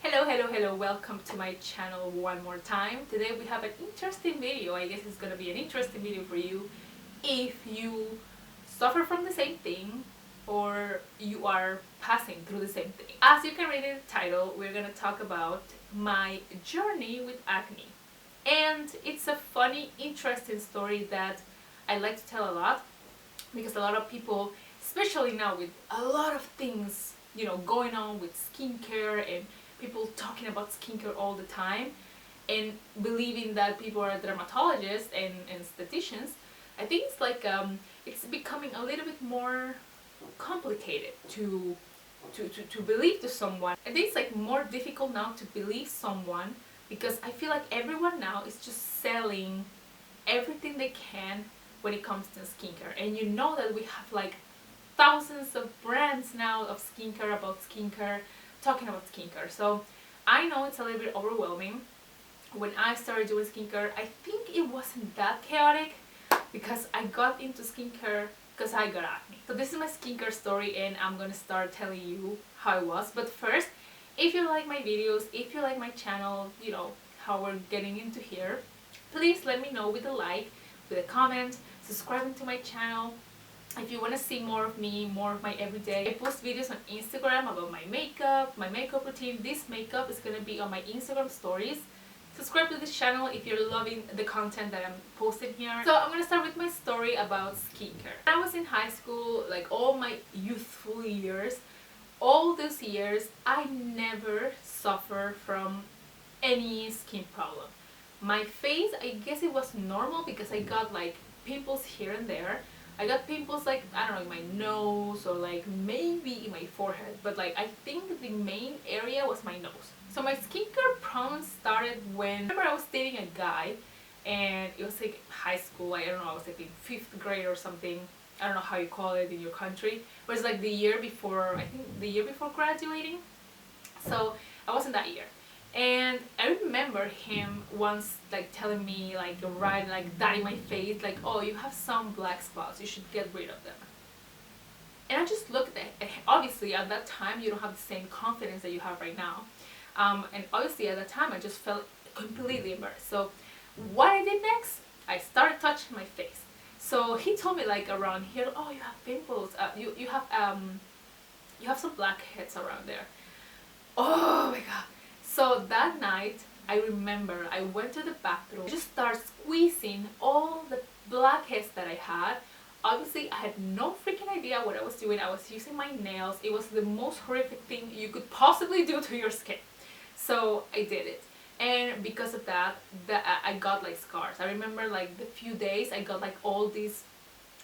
Hello, welcome to my channel one more time. Today we have an interesting video. I guess it's gonna be an interesting video for you if you suffer from the same thing or you are passing through the same thing. As you can read in the title, we're gonna talk about my journey with acne. And it's a funny, interesting story that I like to tell a lot because a lot of people, especially now with a lot of things, going on with skincare and people talking about skincare all the time and believing that people are dermatologists and estheticians, I think it's like it's becoming a little bit more complicated to believe to someone. I think it's like more difficult now to believe someone because I feel like everyone now is just selling everything they can when it comes to skincare. And you know that we have like thousands of brands now of skincare, about skincare, talking about skincare. So I know it's a little bit overwhelming. When I started doing skincare, I think it wasn't that chaotic because I got into skincare because I got acne. So this is my skincare story and I'm gonna start telling you how it was. But first, if you like my videos, if you like my channel, how we're getting into here, please let me know with a like, with a comment, subscribing to my channel. If you want to see more of me, more of my everyday, I post videos on Instagram about my makeup routine. This makeup is going to be on my Instagram stories. Subscribe to this channel if you're loving the content that I'm posting here. So I'm going to start with my story about skincare. When I was in high school, like all my youthful years, all those years, I never suffered from any skin problem. My face, I guess it was normal because I got like pimples here and there. I got pimples like, I don't know, in my nose or like maybe in my forehead, but like I think the main area was my nose. So my skincare problems started when, I remember I was dating a guy and it was like high school, I don't know, I was like in 5th grade or something. I don't know how you call it in your country. It was like the year before, I think the year before graduating. So I wasn't that year. And I remember him once like telling me like right like that in my face, like, oh, you have some black spots, you should get rid of them. And I just looked at obviously at that time you don't have the same confidence that you have right now. And obviously at that time I just felt completely embarrassed. So what I did next, I started touching my face. So he told me like around here, oh, you have pimples, you have some blackheads around there. Oh my god. So that night, I remember I went to the bathroom, I just started squeezing all the blackheads that I had. Obviously, I had no freaking idea what I was doing. I was using my nails. It was the most horrific thing you could possibly do to your skin. So I did it. And because of that, I got like scars. I remember like the few days I got like all these,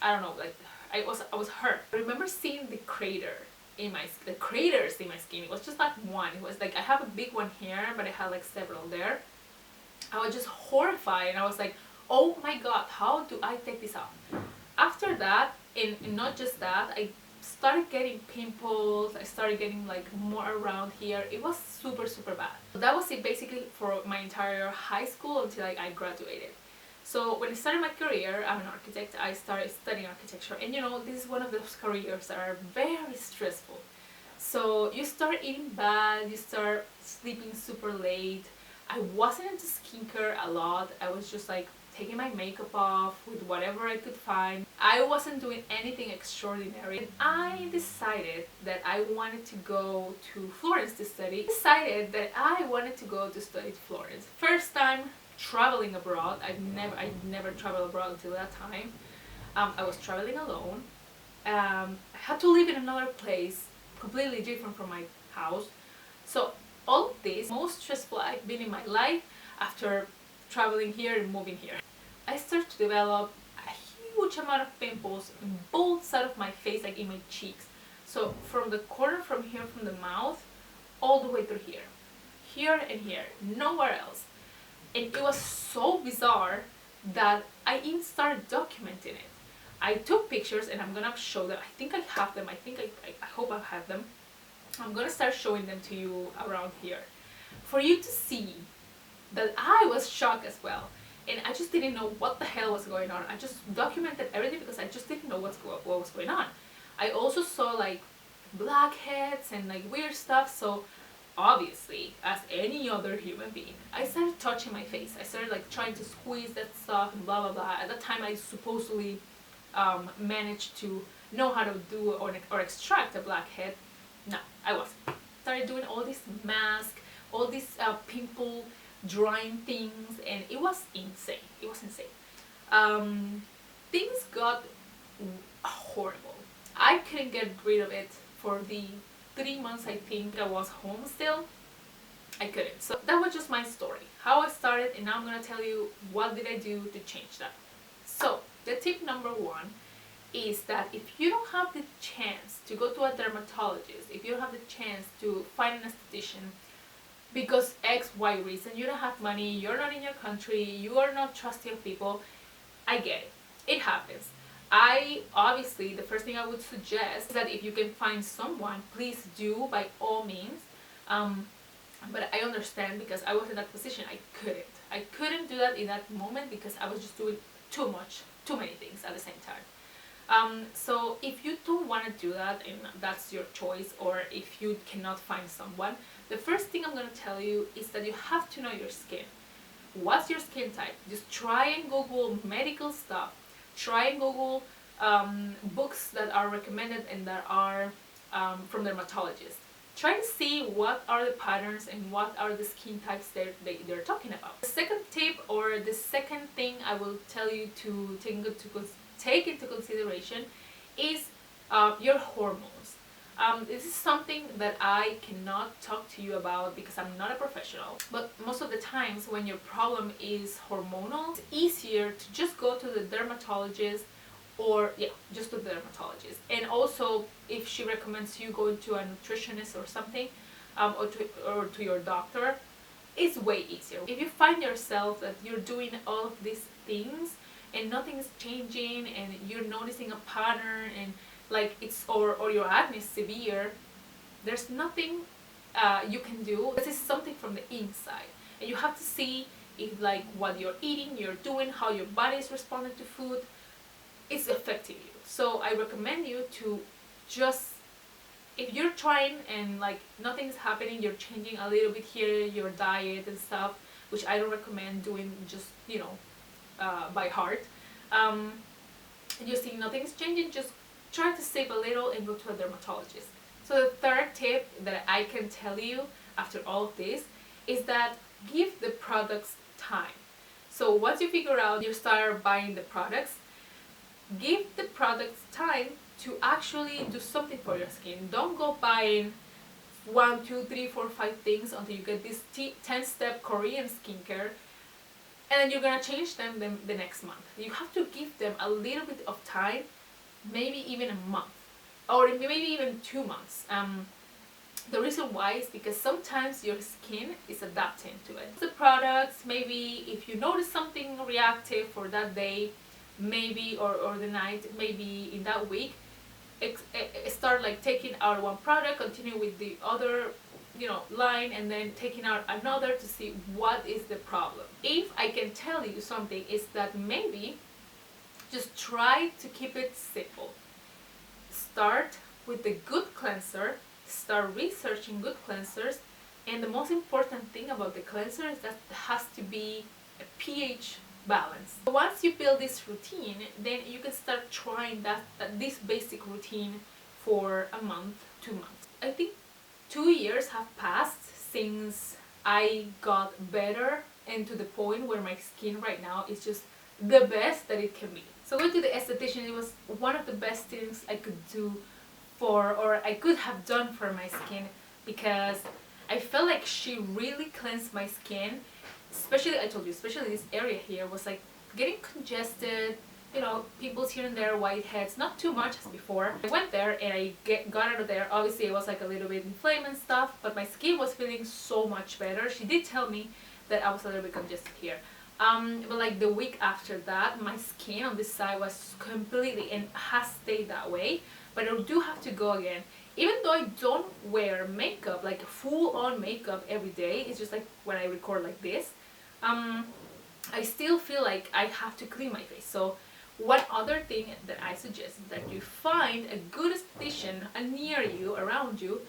I don't know, like I was hurt. I remember seeing the craters in my skin. It was just like one. It was like I have a big one here, but I had like several there. I was just horrified and I was like, oh my god, how do I take this off? After that, and not just that, I started getting pimples. I started getting like more around here. It was super bad. That was it basically for my entire high school until I graduated. So when I started my career, I'm an architect, I started studying architecture, and this is one of those careers that are very stressful. So you start eating bad, you start sleeping super late. I wasn't into skincare a lot. I was just like taking my makeup off with whatever I could find. I wasn't doing anything extraordinary. And I decided that I wanted to go to Florence to study. Florence. First time traveling abroad. I never traveled abroad until that time. I was traveling alone. I had to live in another place completely different from my house. So all of this, most stressful I've been in my life after traveling here and moving here. I started to develop a huge amount of pimples in both sides of my face, like in my cheeks. So from the corner from here, from the mouth, all the way through here and here, nowhere else. And it was so bizarre that I even started documenting it. I took pictures and I'm gonna show them. I think I have them. I hope I have them. I'm gonna start showing them to you around here for you to see that I was shocked as well. And I just didn't know what the hell was going on. I just documented everything because I just didn't know what was going on. I also saw like blackheads and like weird stuff. So obviously, as any other human being, I started touching my face. I started like trying to squeeze that stuff and blah blah blah. At that time, I supposedly managed to know how to do or extract a blackhead. No, I wasn't. Started doing all these masks, all these pimple drying things, and it was insane. It was insane. Things got horrible. I couldn't get rid of it for the 3 months I think I was home still. I couldn't. So that was just my story. How I started, and now I'm gonna tell you what did I do to change that. So the tip number one is that if you don't have the chance to go to a dermatologist, if you don't have the chance to find an esthetician because X, Y reason, you don't have money, you're not in your country, you are not trusting of people, I get it. It happens. I obviously, the first thing I would suggest is that if you can find someone, please do by all means. But I understand because I was in that position. I couldn't do that in that moment because I was just doing too much, too many things at the same time. So if you don't want to do that, and that's your choice, or if you cannot find someone, the first thing I'm going to tell you is that you have to know your skin. What's your skin type? Just try and Google medical stuff. Try and Google books that are recommended and that are from dermatologists. Try to see what are the patterns and what are the skin types they're talking about. The second tip, or the second thing I will tell you to take into consideration is your hormones. This is something that I cannot talk to you about because I'm not a professional, but most of the times when your problem is hormonal, it's easier to just go to the dermatologist, or yeah, just to the dermatologist. And also, if she recommends you going to a nutritionist or something, or to your doctor, it's way easier. If you find yourself that you're doing all of these things and nothing is changing, and you're noticing a pattern, and like it's or your acne is severe, there's nothing you can do. This is something from the inside, and you have to see if like what you're eating, you're doing, how your body is responding to food, is affecting you. So I recommend you to just, if you're trying and like nothing's happening, you're changing a little bit here, your diet and stuff, which I don't recommend doing just, you know, by heart. You see nothing's changing, just try to save a little and go to a dermatologist. So the third tip that I can tell you after all of this is that give the products time. So once you figure out, you start buying the products, give the products time to actually do something for your skin. Don't go buying 1, 2, 3, 4, 5 things until you get this 10-step Korean skincare, and then you're gonna change them the next month. You have to give them a little bit of time, maybe even a month, or maybe even 2 months. The reason why is because sometimes your skin is adapting to it. The products, maybe if you notice something reactive for that day, maybe or the night, maybe in that week, start like taking out one product, continue with the other, you know, line, and then taking out another to see what is the problem. If I can tell you something, is that maybe just try to keep it simple. Start with the good cleanser, start researching good cleansers, and the most important thing about the cleanser is that it has to be a pH balance. Once you build this routine, then you can start trying this basic routine for a month, 2 months. I think 2 years have passed since I got better, and to the point where my skin right now is just the best that it can be. So going to the esthetician, it was one of the best things I could do or I could have done for my skin, because I felt like she really cleansed my skin. Especially, I told you, especially this area here was like getting congested, you know, pimples here and there, whiteheads, not too much as before. I went there and I got out of there. Obviously, it was like a little bit inflamed and stuff, but my skin was feeling so much better. She did tell me that I was a little bit congested here. But like the week after that, my skin on this side was completely, and has stayed that way. But I do have to go again. Even though I don't wear makeup, like full-on makeup every day, it's just like when I record like this, I still feel like I have to clean my face. So one other thing that I suggest is that you find a good esthetician near you, around you,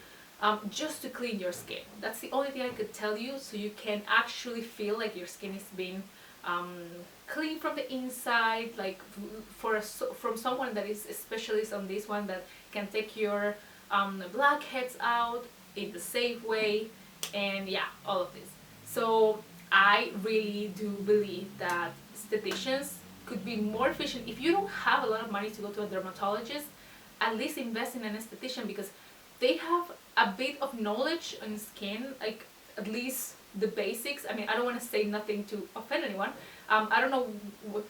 just to clean your skin. That's the only thing I could tell you, so you can actually feel like your skin is being clean from the inside, like from someone that is a specialist on this one, that can take your blackheads out in the safe way, and yeah, all of this. So I really do believe that estheticians could be more efficient. If you don't have a lot of money to go to a dermatologist, at least invest in an esthetician, because they have a bit of knowledge on skin, like at least the basics. I mean, I don't want to say nothing to offend anyone. I don't know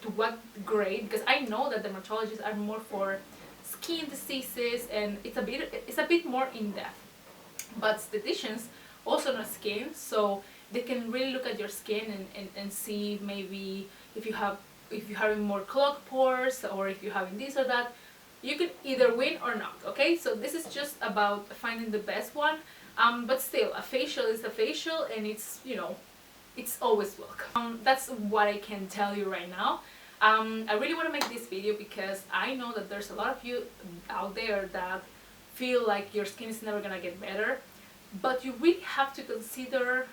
to what grade, because I know that dermatologists are more for skin diseases, and it's a bit more in depth. But estheticians also know skin, so they can really look at your skin and see maybe if you're having more clogged pores, or if you're having this or that. You can either win or not, okay? So this is just about finding the best one. But still, a facial is a facial, and it's, you know, it's always welcome. That's what I can tell you right now. I really want to make this video because I know that there's a lot of you out there that feel like your skin is never gonna get better, but you really have to consider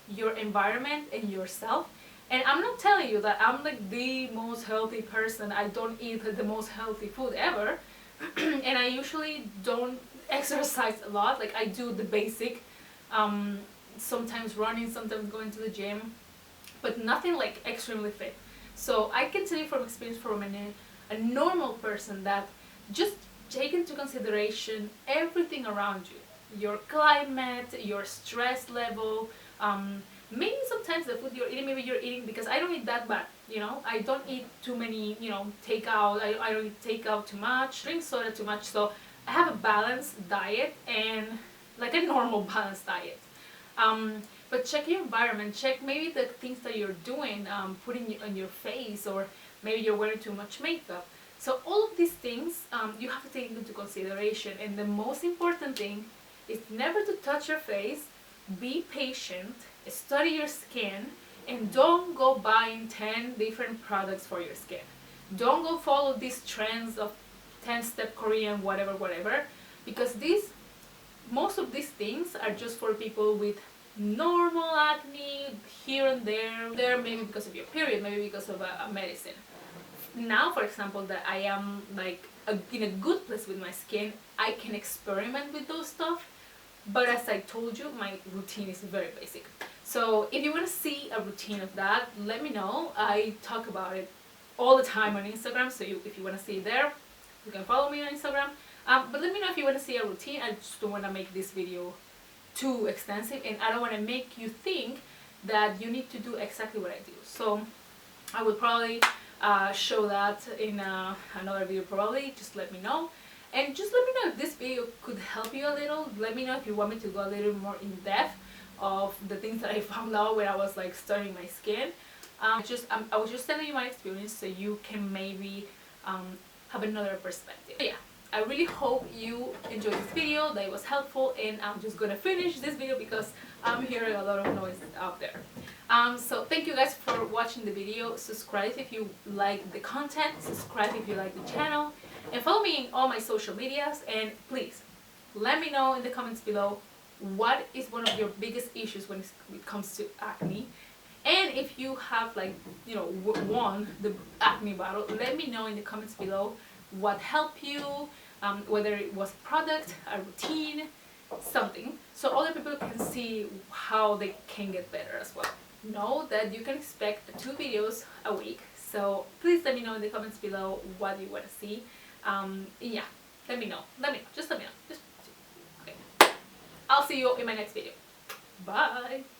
your environment and yourself. And I'm not telling you that I'm like the most healthy person. I don't eat the most healthy food ever. And I usually don't exercise a lot. Like, I do the basic, sometimes running, sometimes going to the gym, but nothing like extremely fit. So I can tell you from experience, from a normal person, that just take into consideration everything around you. Your climate, your stress level, maybe sometimes the food you're eating, maybe you're eating, because I don't eat that bad, you know, I don't eat too many, you know, takeout, I don't eat takeout too much, drink soda too much, so I have a balanced diet, and like a normal balanced diet. But check your environment, check maybe the things that you're doing, putting on your face, or maybe you're wearing too much makeup. So all of these things, you have to take into consideration, and the most important thing is never to touch your face. Be patient, study your skin, and don't go buying 10 different products for your skin. Don't go follow these trends of 10-step Korean whatever, because most of these things are just for people with normal acne here and there, maybe because of your period, maybe because of a medicine. Now, for example, that I am like in a good place with my skin, I can experiment with those stuff. But as I told you, my routine is very basic. So if you want to see a routine of that, let me know. I talk about it all the time on Instagram, so if you want to see it there, you can follow me on Instagram. But let me know if you want to see a routine. I just don't want to make this video too extensive, and I don't want to make you think that you need to do exactly what I do. So I will probably show that in another video probably. Just let me know. And just let me know if this video could help you a little. Let me know if you want me to go a little more in depth of the things that I found out when I was like studying my skin. I was just telling you my experience, so you can maybe have another perspective. But yeah, I really hope you enjoyed this video, that it was helpful, and I'm just gonna finish this video because I'm hearing a lot of noise out there. So thank you guys for watching the video. Subscribe if you like the content, subscribe if you like the channel, and follow me in all my social medias. And please let me know in the comments below what is one of your biggest issues when it comes to acne. And if you have, like, you know, won the acne battle, let me know in the comments below what helped you, whether it was a product, a routine, something, so other people can see how they can get better as well. Know that you can expect 2 videos a week, so please let me know in the comments below what you want to see. Yeah, let me know, just let me know. Okay, I'll see you in my next video. Bye.